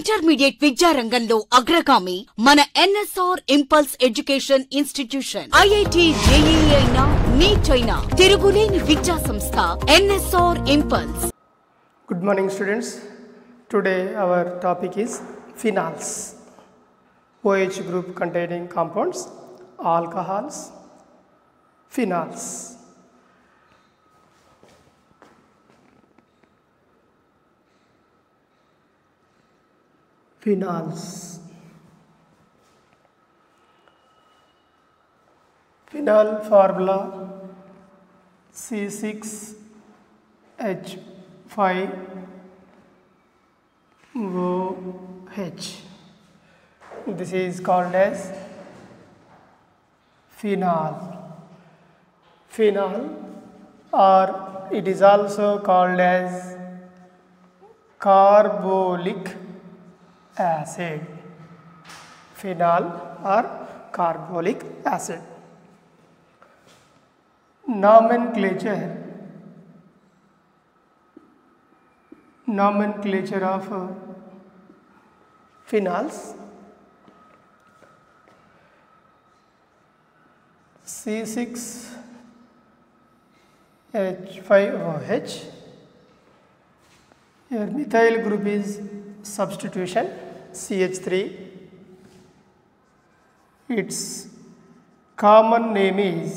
Intermediate విద్యా రంగంలో అగ్రగామి మన NSR impulse education institution. IIT, JEE అయినా, నీట్ అయినా తిరుగులేని విద్యా సంస్థ NSR impulse. Good morning students. Today our topic is phenols. OH group containing compounds, alcohols, phenols. Phenols. Phenol formula C6H5OH. This is called as phenol. Phenol, or it is also called as carbolic acid. Phenol or carbolic acid. Nomenclature of phenols. C6H5OH. Here methyl group is substitution CH3. Its common name is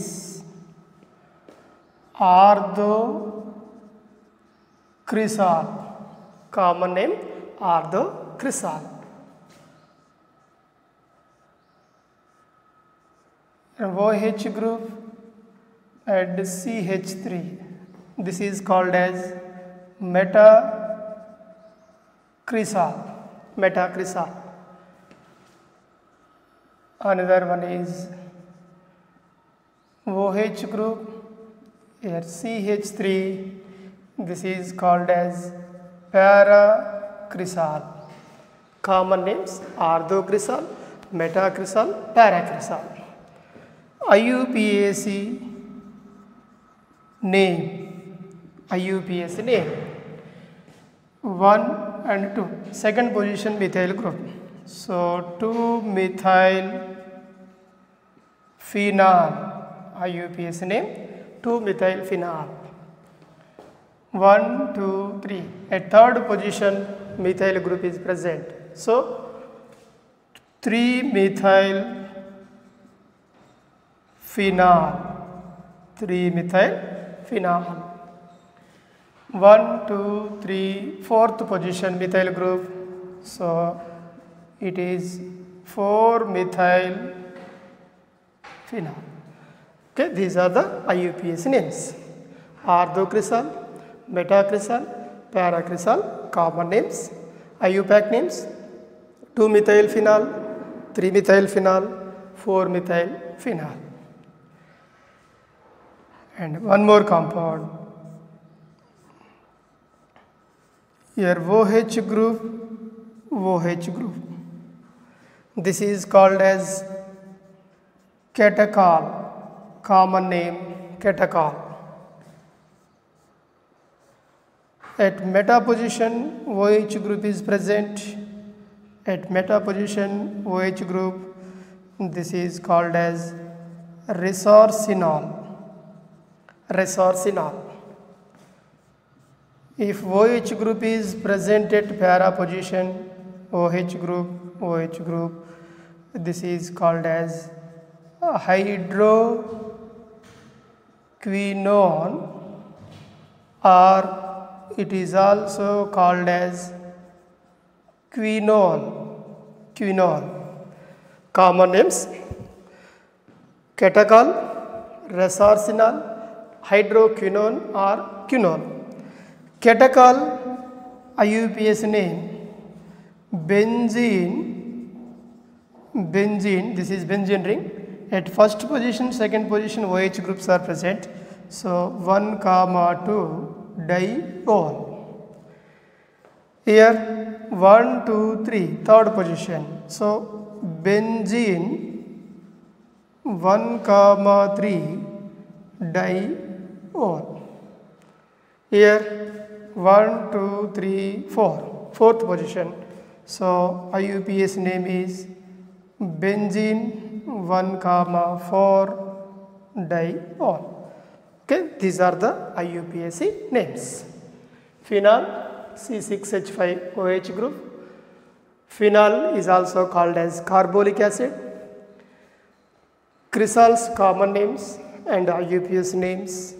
ardocresol. Common name ardocresol. OH group and CH3. This is called as metacresol. Metacresol. Another one is OH group. Here CH3. This is called as paracresol. Common names ardocresol, metacresol, paracresol. IUPAC name. IUPAC name 1 and 2. Second position methyl group. So 2-methyl phenol. IUPAC name 2-methyl phenol. 1, 2, 3. At third position methyl group is present. So 3-methyl phenol. 3-methyl phenol. 1, 2, 3. Fourth position methyl group. So it is 4-methyl phenol. Okay, these are the IUPAC names. Ardocresol, metacresol, paracresol. Common names. IUPAC names 2-methyl phenol, 3-methyl phenol, 4-methyl phenol. And one more compound. Here OH group, OH group. This is called as catechol. Common name catechol. At meta position OH group is present. At meta position OH group, this is called as resorcinol. Resorcinol. If OH group is present at para position OH group, this is called as hydroquinone, or it is also called as quinol. Quinol. Common names catechol, resorcinol, hydroquinone or quinol. Catechol IUPAC name benzene. This is benzene ring. At first position, second position OH groups are present. So 1,2 diol. Here 1, 2, 3. Third position. So benzene 1,3 diol. Here 1, 2, 3, 4. Fourth position So IUPAC name is benzene 1,4-diol. Okay, these are the IUPAC names. Phenol C6H5OH group. Phenol is also called as carbolic acid. Crisols common names and IUPAC names.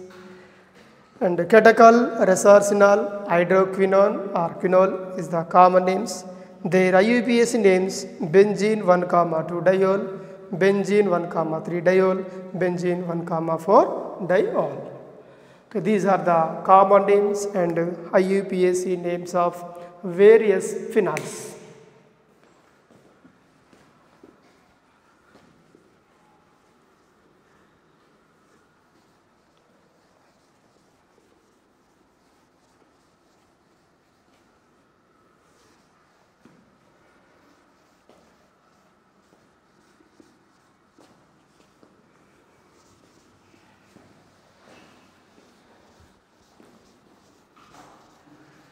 And catechol, resorcinol, hydroquinone or quinol is the common names. Their IUPAC names benzene 1,2-diol, benzene 1,3-diol, benzene 1,4-diol. Okay, these are the common names and IUPAC names of various phenols.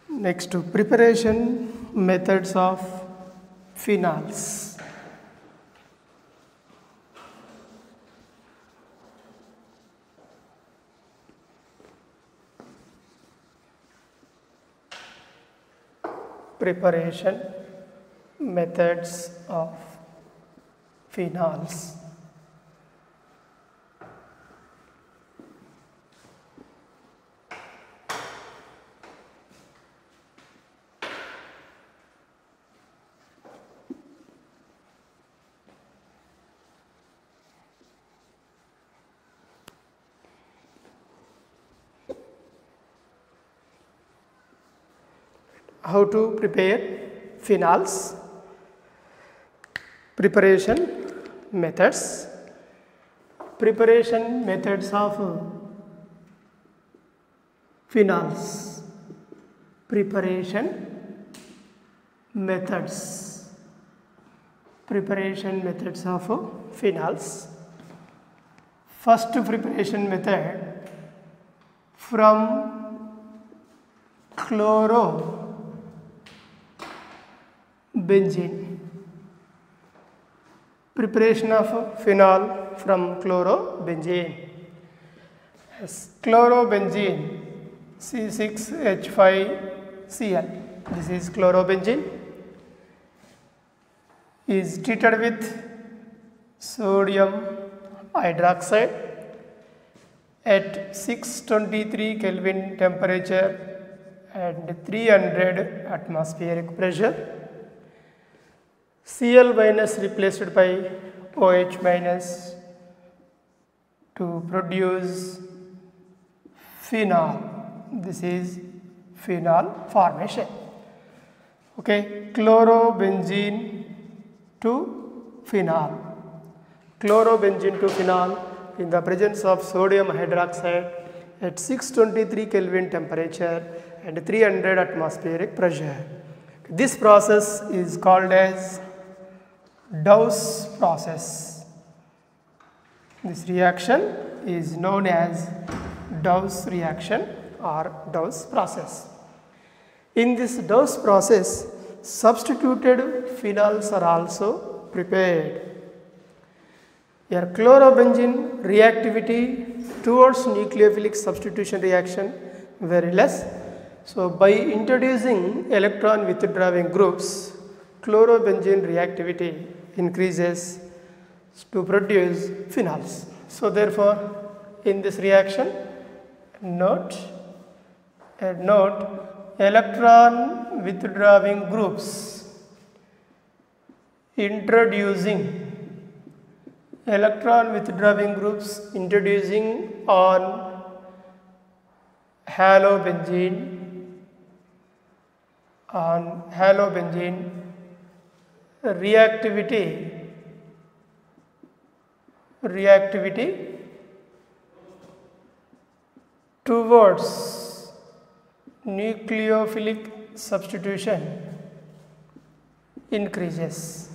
Next to preparation methods of phenols. Preparation methods of phenols. How to prepare phenols? Preparation methods. Preparation methods of phenols. Preparation methods. Preparation methods of phenols. First preparation method, from chlorobenzene. Preparation of phenol from chlorobenzene. Yes, chlorobenzene C6H5Cl. This is chlorobenzene. Is treated with sodium hydroxide at 623 Kelvin temperature and 300 atmospheric pressure. Cl minus replaced by OH minus to produce phenol. This is phenol formation. Okay, chlorobenzene to phenol. Chlorobenzene to phenol in the presence of sodium hydroxide at 623 Kelvin temperature and 300 atmospheric pressure. This process is called as Dawes process. This reaction is known as Dawes reaction or Dawes process. In this Dawes process, substituted phenols are also prepared. Here chlorobenzene reactivity towards nucleophilic substitution reaction very less. So by introducing electron withdrawing groups, chlorobenzene reactivity increases to produce phenols. So therefore in this reaction, note electron withdrawing groups introducing on halobenzene reactivity towards nucleophilic substitution increases.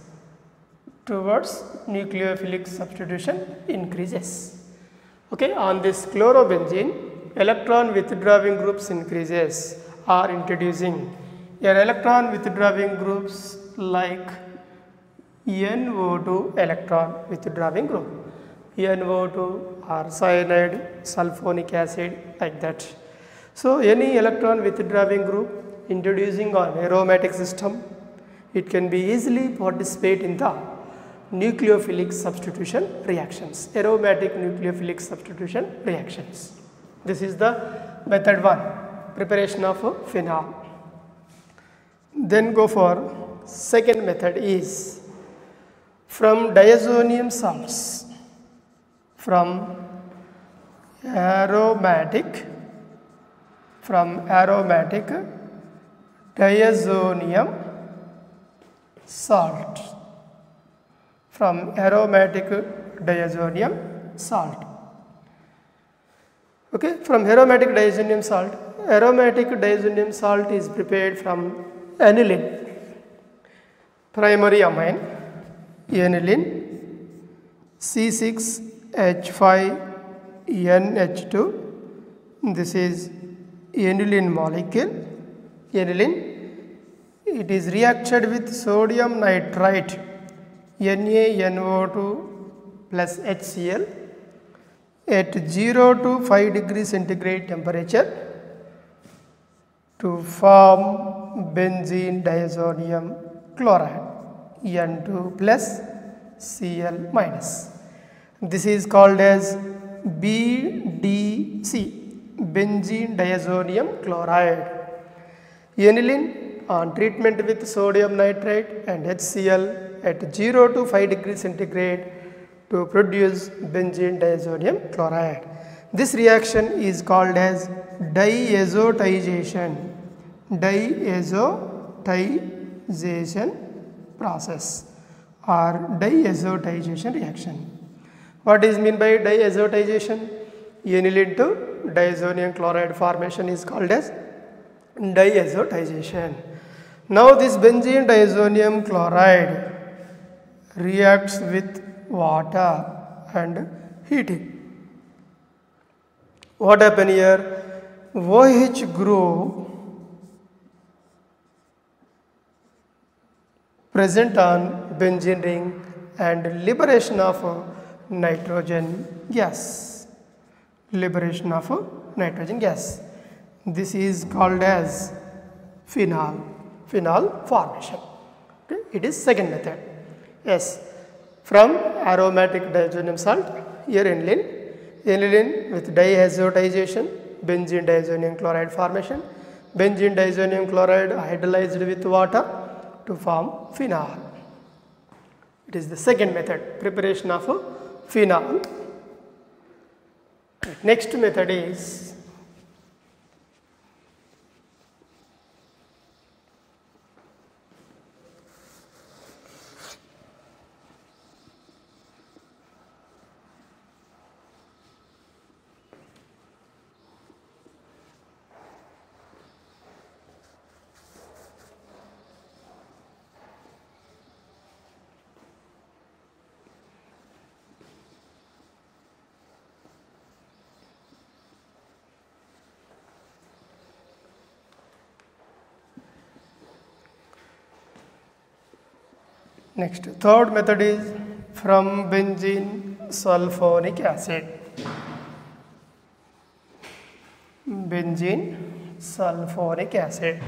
Okay, on this chlorobenzene, electron withdrawing groups increases are introducing. Here electron withdrawing groups like NO2 electron withdrawing group, NO2 or cyanide, sulfonic acid, like that. So any electron withdrawing group introducing an aromatic system, it can be easily participate in the nucleophilic substitution reactions, aromatic nucleophilic substitution reactions. This is the method 1, preparation of phenol. Then go for second method is from diazonium salts, from aromatic diazonium salt, from aromatic diazonium salt. Okay, from aromatic diazonium salt is prepared from aniline, primary amine, aniline, C6H5NH2, this is aniline molecule, aniline, it is reacted with sodium nitrite, NaNO2 plus HCl at 0 to 5 degrees centigrade temperature to form benzene diazonium chloride, N2 plus Cl minus. This is called as BDC, benzene diazonium chloride. Aniline on treatment with sodium nitrate and HCl at 0 to 5 degrees centigrade to produce benzene diazonium chloride. This reaction is called as diazotization process or diazotization reaction. What is meant by diazotization? Aniline to diazonium chloride formation is called as diazotization. Now this benzene diazonium chloride reacts with water and heating. What happen here? OH group present on benzene ring and liberation of nitrogen gas. Liberation of nitrogen gas. This is called as phenol formation. Okay. It is second method. Yes. From aromatic diazonium salt, here aniline with diazotization, benzene diazonium chloride formation, benzene diazonium chloride hydrolyzed with water to form phenol. It is the second method, preparation of phenol. Next method is next, third method is from benzene sulfonic acid. Benzene sulfonic acid.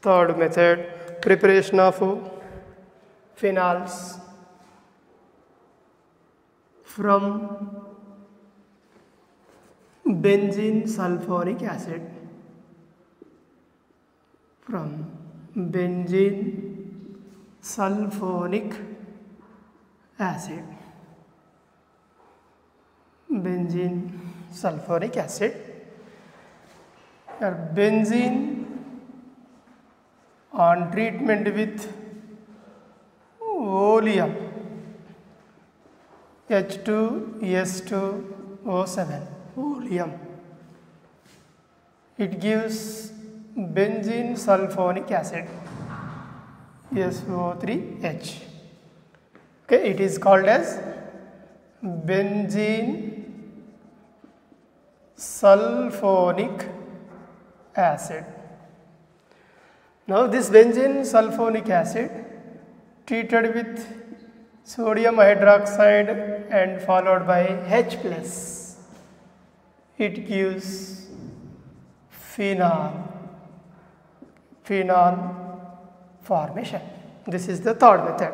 Third method, preparation of phenols from benzene sulfonic acid. From benzene sulfonic acid. Benzene sulfonic acid. Benzene on treatment with oleum H2S2O7, oleum it gives benzene sulfonic acid, SO3H. Okay, it is called as benzene sulfonic acid. Now this benzene sulfonic acid treated with sodium hydroxide and followed by H plus, it gives phenol formation. This is the third method.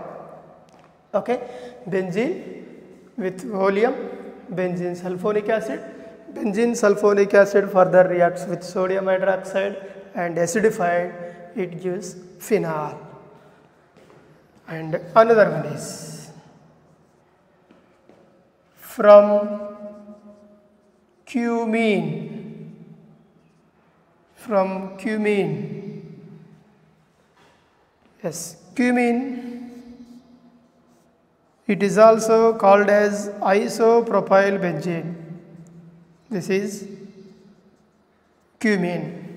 Okay, benzene with oleum, benzene sulfonic acid. Benzene sulfonic acid further reacts with sodium hydroxide and acidified, it gives phenol. And another one is from cumene. Yes, cumene, it is also called as isopropyl benzene. This is cumene.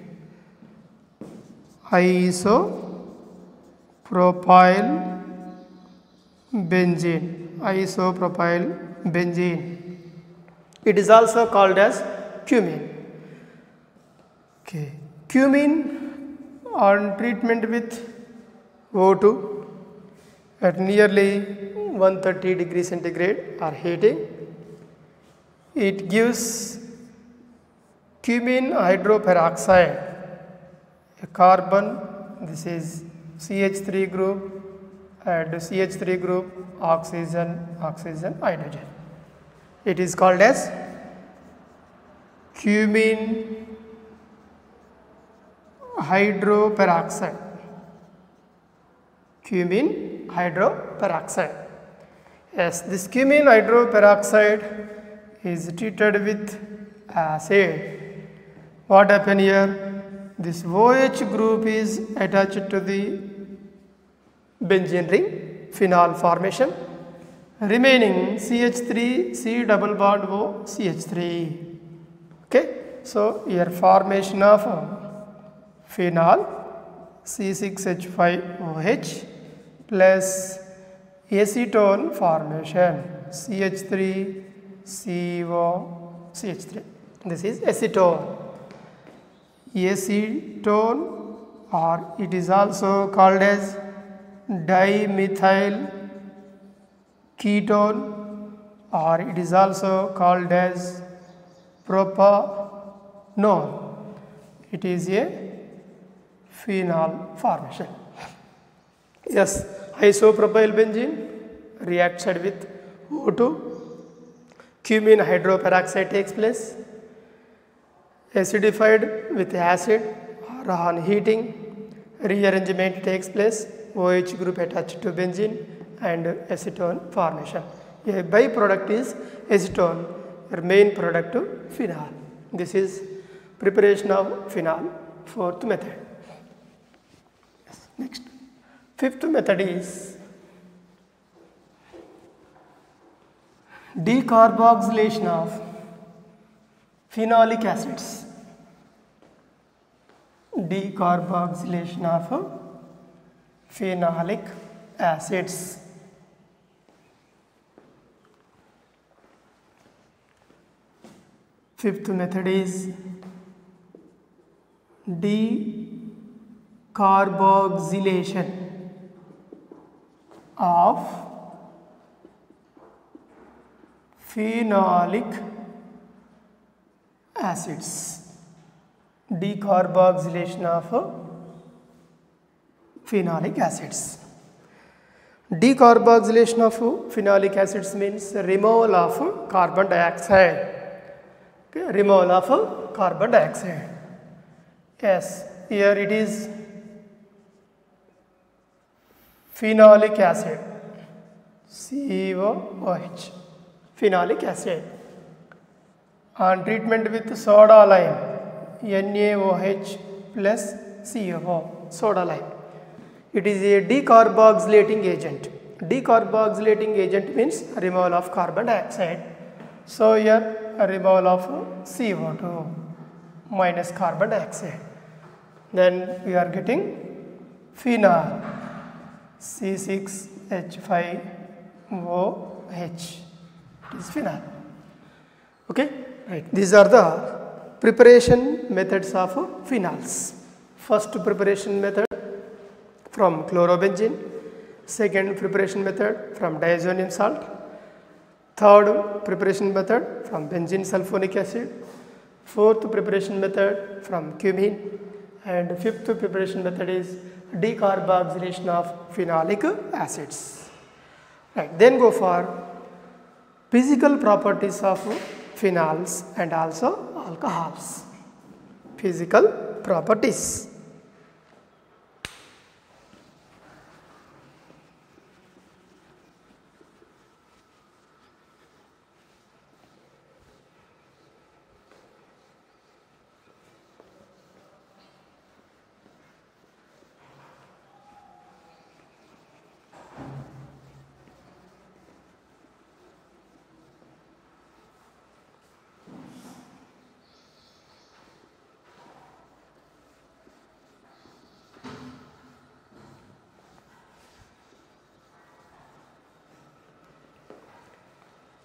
Isopropyl benzene. It is also called as cumene. Okay, cumene on treatment with O2 at nearly 130 degrees centigrade or heating, it gives cumene hydroperoxide, a carbon, this is CH3 group, and CH3 group, oxygen, hydrogen. It is called as cumene hydroperoxide. Yes, this cumene hydroperoxide is treated with acid. What happens here? This OH group is attached to the benzene ring, phenol formation, remaining CH3, C double bond O, CH3. Okay, so here formation of phenol, C6H5OH plus acetone formation, CH3CO, CH3. This is acetone. Acetone, or it is also called as dimethyl ketone, or it is also called as propanone. It is a phenol formation. Yes, isopropyl benzene reacts with O2, cumene hydroperoxide takes place, acidified with acid or on heating, rearrangement takes place, OH group attached to benzene and acetone formation. A byproduct is acetone, your main product to phenol. This is preparation of phenol, fourth method. Yes. Next, fifth method is decarboxylation of phenolic acids. Decarboxylation of phenolic acids. Fifth method is decarboxylation of phenolic acids. Decarboxylation of phenolic acids. Decarboxylation of phenolic acids means removal of carbon dioxide. Okay, removal of carbon dioxide. Yes, here it is phenolic acid, COOH, phenolic acid. On treatment with soda lime, NaOH plus COO, soda lime. It is a decarboxylating agent. Decarboxylating agent means removal of carbon dioxide. So here a removal of CO2, minus carbon dioxide. Then we are getting phenol C6H5OH. It is phenol. Okay, right. These are the preparation methods of phenols. First preparation method from chlorobenzene, second preparation method from diazonium salt, third preparation method from benzene sulfonic acid, fourth preparation method from cumene, and fifth preparation method is decarboxylation of phenolic acids. Right. Then go for physical properties of phenols and also alcohols. Physical properties.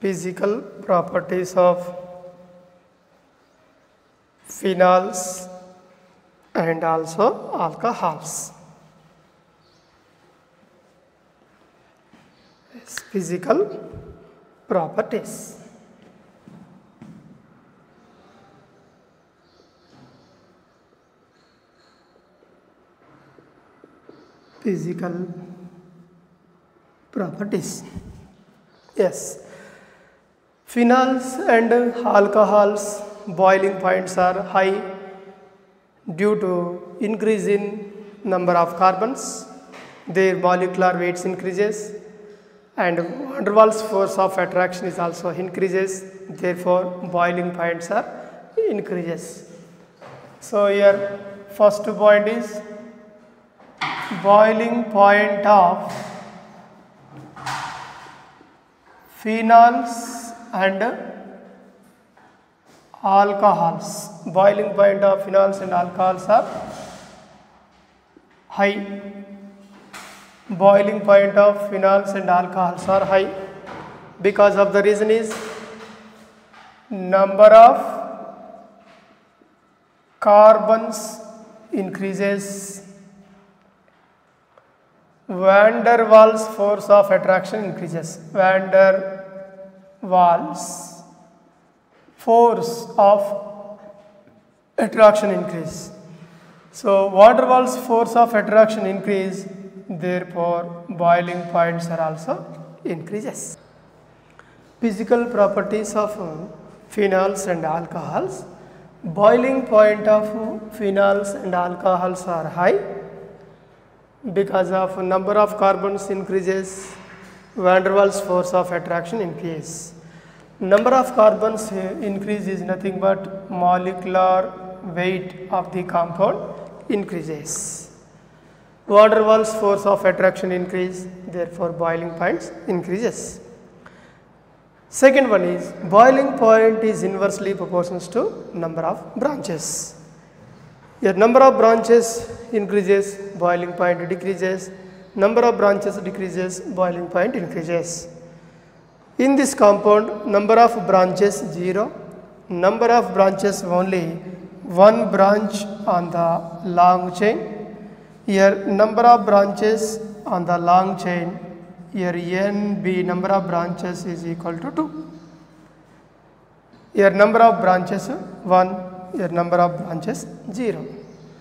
Physical properties of phenols and also alcohols. Yes, physical properties. Physical properties. Yes. Phenols and alcohols boiling points are high due to increase in number of carbons, their molecular weights increases, and van der Waals force of attraction is also increases, therefore boiling points are increases. So here first point is boiling point of phenols and alcohols. Boiling point of phenols and alcohols are high. Boiling point of phenols and alcohols are high because of the reason is number of carbons increases, van der Waals force of attraction increases. Van der Waals force of attraction increase. So van der Waals force of attraction increase, therefore boiling points are also increases. Physical properties of phenols and alcohols. Boiling point of phenols and alcohols are high because of number of carbons increases, van der Waals force of attraction increase. Number of carbons increase is nothing but molecular weight of the compound increases. Van der Waals force of attraction increase, therefore boiling points increases. Second one is boiling point is inversely proportional to number of branches. Your number of branches increases, boiling point decreases. Number of branches decreases, boiling point increases. In this compound, number of branches 0, number of branches only one branch on the long chain. Here number of branches on the long chain, here NB number of branches is equal to 2. Here number of branches 1, here number of branches 0.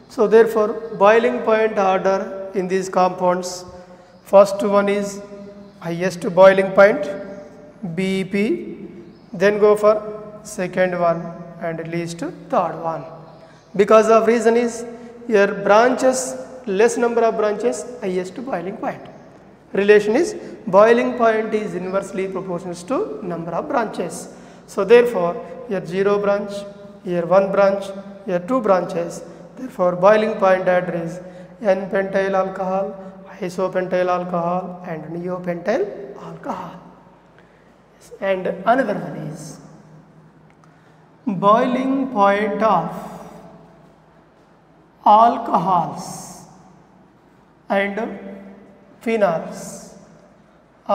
So therefore boiling point order in these compounds, first one is highest boiling point BP, then go for second one and least third one. Because of reason is here branches, less number of branches, highest boiling point. Relation is boiling point is inversely proportional to number of branches. So therefore here 0 branch, here 1 branch, here 2 branches. Therefore boiling point order is N-pentyl alcohol, isopentyl alcohol and neopentyl alcohol. And another one is boiling point of alcohols and phenols.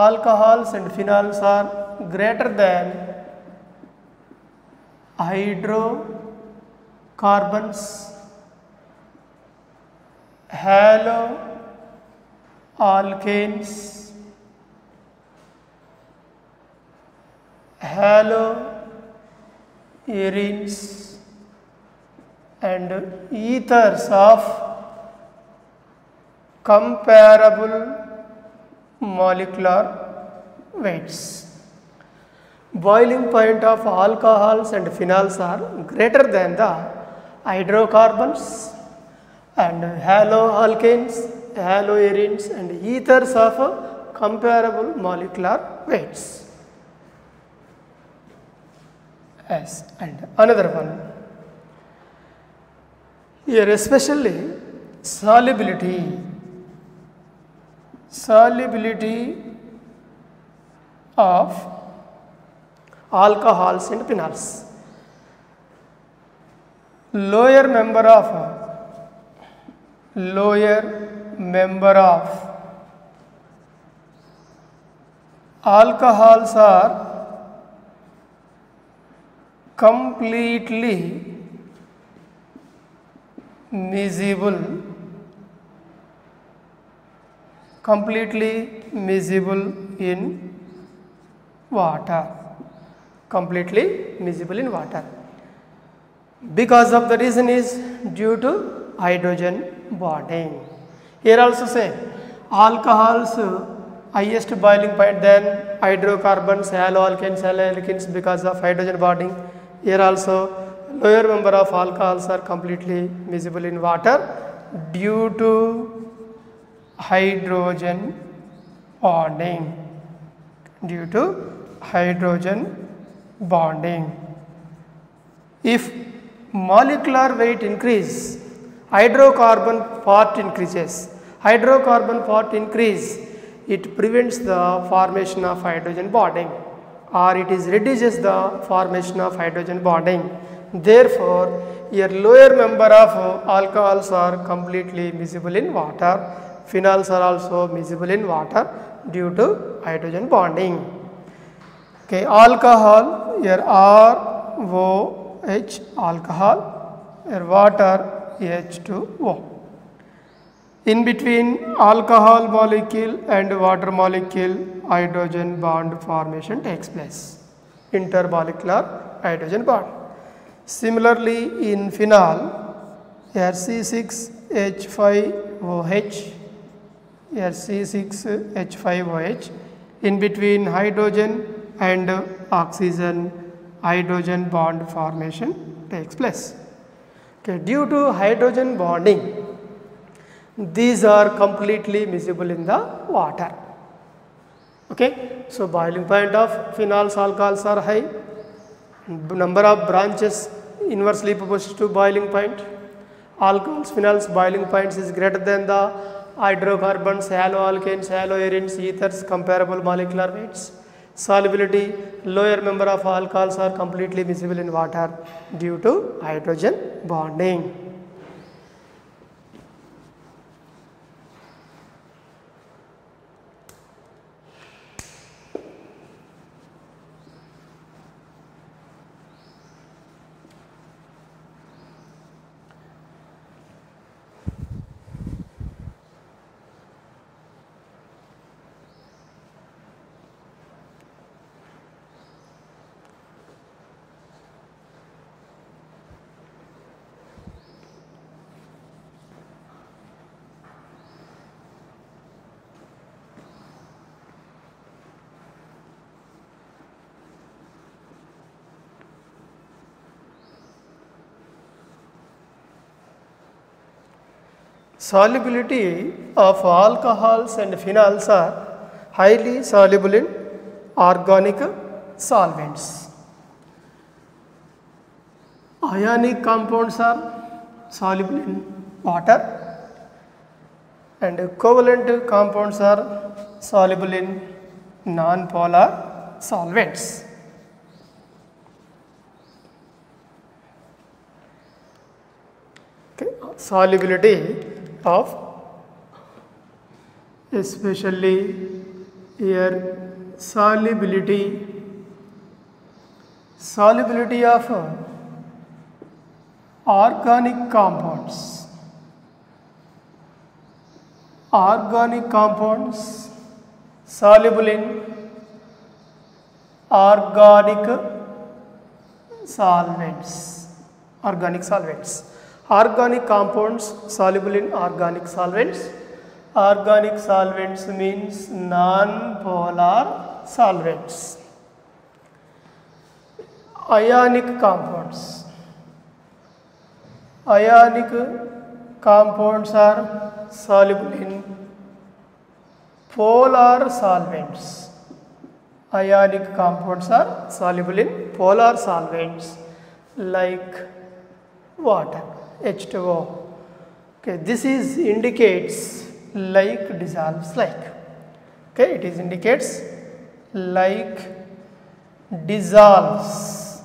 Alcohols and phenols are greater than hydrocarbons, haloalkanes, haloarenes and ethers of comparable molecular weights. Boiling point of alcohols and phenols are greater than the hydrocarbons and haloalkanes, haloarenes and ethers of comparable molecular weights. Yes, and another one. Here especially solubility of alcohols and phenols. Lower member of alcohols are completely miscible in water. Because of the reason is due to hydrogen bonding. Here also same, alcohols highest boiling point, then hydrocarbons, haloalkanes, haloalkanes because of hydrogen bonding. Here also lower number of alcohols are completely miscible in water due to hydrogen bonding. If molecular weight increase, hydrocarbon part increase, it prevents the formation of hydrogen bonding or it is reduces the formation of hydrogen bonding. Therefore, your lower number of alcohols are completely miscible in water. Phenols are also miscible in water due to hydrogen bonding. Okay, alcohol, your ROH, alcohol, your water, H2O. In between alcohol molecule and water molecule, hydrogen bond formation takes place. Intermolecular hydrogen bond. Similarly, in phenol, here C6H5OH, in between hydrogen and oxygen, hydrogen bond formation takes place. Okay, due to hydrogen bonding, these are completely miscible in the water. Okay, so boiling point of phenols, alcohols are high. Number of branches inversely proportional to boiling point. Alcohols, phenols, boiling points is greater than the hydrocarbons, haloalkanes, haloarenes, ethers, comparable molecular weights. Solubility, lower number of alcohols are completely miscible in water due to hydrogen bonding. Solubility of alcohols and phenols are highly soluble in organic solvents. Ionic compounds are soluble in water and covalent compounds are soluble in non-polar solvents. Okay. solubility of, especially here solubility of organic compounds. Organic compounds soluble in organic solvents. Organic solvents. Organic compounds soluble in organic solvents. Organic solvents means non-polar solvents. Ionic compounds. Ionic compounds are soluble in polar solvents. Ionic compounds are soluble in polar solvents like water, H2O. Okay, this is indicates like dissolves like. Okay, it is indicates like dissolves,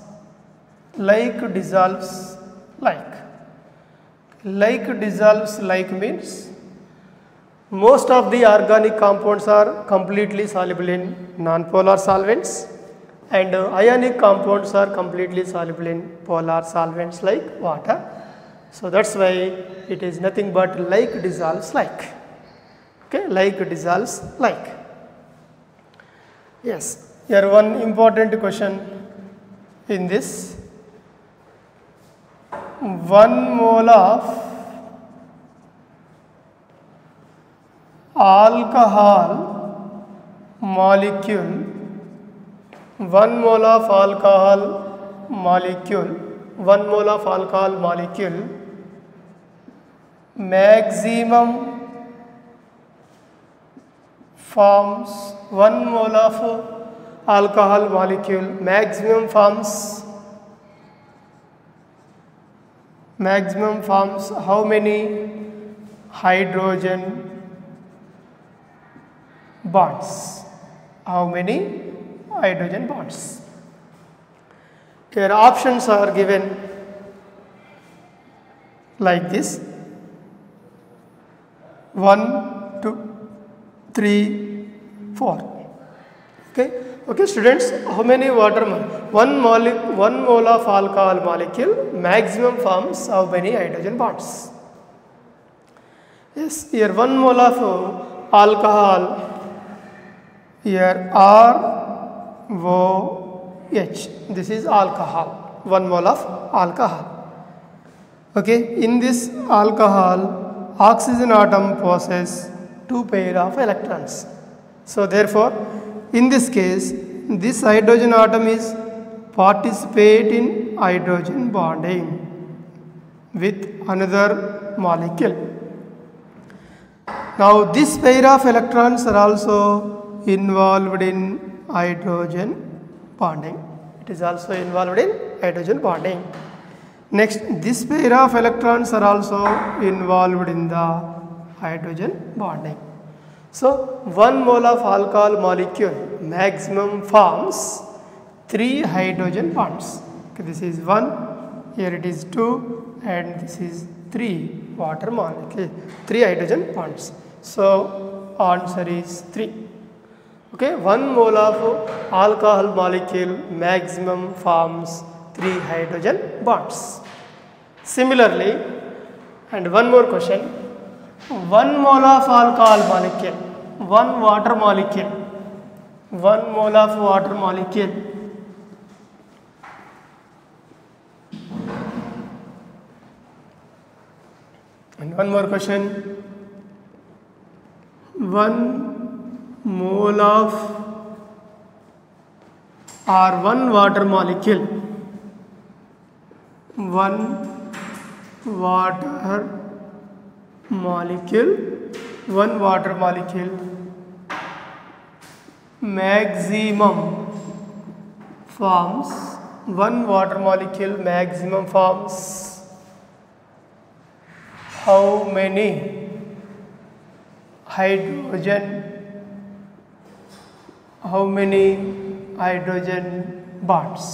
like dissolves like. Like dissolves like means most of the organic compounds are completely soluble in non-polar solvents, and ionic compounds are completely soluble in polar solvents like water. So that's why it is nothing but like dissolves like. Okay, like dissolves like. Yes, here one important question in this. 1 mole of alcohol molecule, 1 mole of alcohol molecule, 1 mole of alcohol molecule maximum forms, 1 mole of alcohol molecule maximum forms how many hydrogen bonds? How many hydrogen bonds? Here options are given like this: 1, 2, 3, 4. Okay, students, how many water one mole of alcohol molecule maximum forms how many hydrogen bonds? Yes, here 1 mole of alcohol, here ROH, this is alcohol, 1 mole of alcohol. Okay, in this alcohol oxygen atom possesses 2 pair of electrons. So therefore in this case this hydrogen atom is participate in hydrogen bonding with another molecule. Now this pair of electrons are also involved in hydrogen bonding. It is also involved in hydrogen bonding. Next, this pair of electrons are also involved in the hydrogen bonding. So 1 mole of alcohol molecule maximum forms 3 hydrogen bonds. Okay, this is 1, here it is 2, and this is 3 water molecule, 3 hydrogen bonds. So answer is 3. Okay, 1 mole of alcohol molecule maximum forms 3 hydrogen bonds. Similarly, and one more question, 1 mole of alcohol molecule, 1 water molecule, 1 mole of water molecule and one more question, 1 mole of or 1 water molecule, 1 water molecule, 1 water molecule maximum forms, 1 water molecule maximum forms how many hydrogen bonds?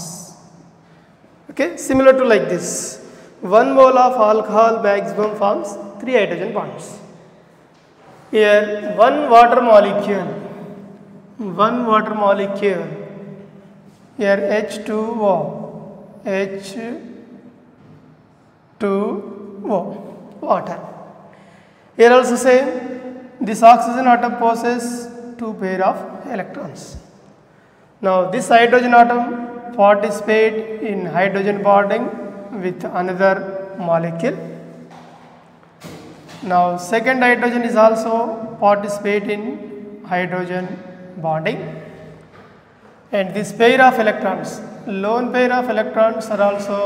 Okay, similar to like this, 1 mole of alcohol maximum forms 3 hydrogen bonds. Here one water molecule, here H2O, water. Here also same, this oxygen atom possesses 2 pair of electrons. Now this hydrogen atom participate in hydrogen bonding with another molecule. Now second hydrogen is also participate in hydrogen bonding, and this pair of electrons, lone pair of electrons, are also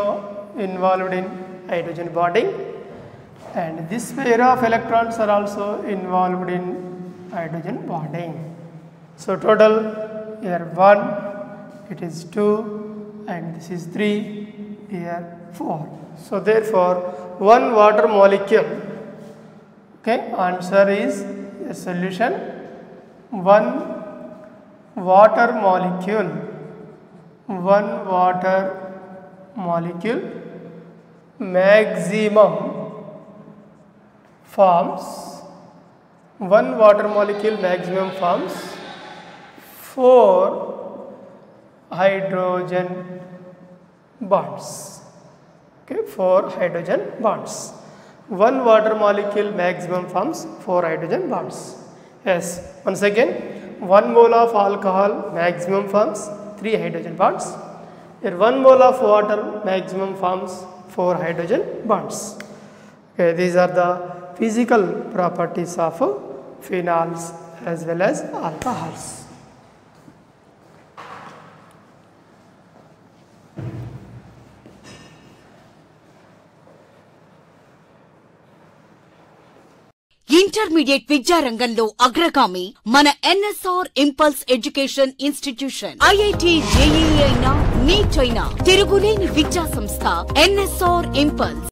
involved in hydrogen bonding, and this pair of electrons are also involved in hydrogen bonding. So total here 1, it is 2, and this is 3, here 4. So therefore one water molecule, okay, answer is a solution, one water molecule maximum forms 4 hydrogen bonds. Okay, 4 hydrogen bonds. One water molecule maximum forms 4 hydrogen bonds. Yes, once again, 1 mole of alcohol maximum forms 3 hydrogen bonds. Here 1 mole of water maximum forms 4 hydrogen bonds. Okay, these are the physical properties of phenols as well as alcohols. Intermediate విద్యారంగంలో అగ్రగామి మన NSR impulse education institution. IIT JEE అయినా neat అయినా తిరుగులేని విద్యా సంస్థ NSR impulse.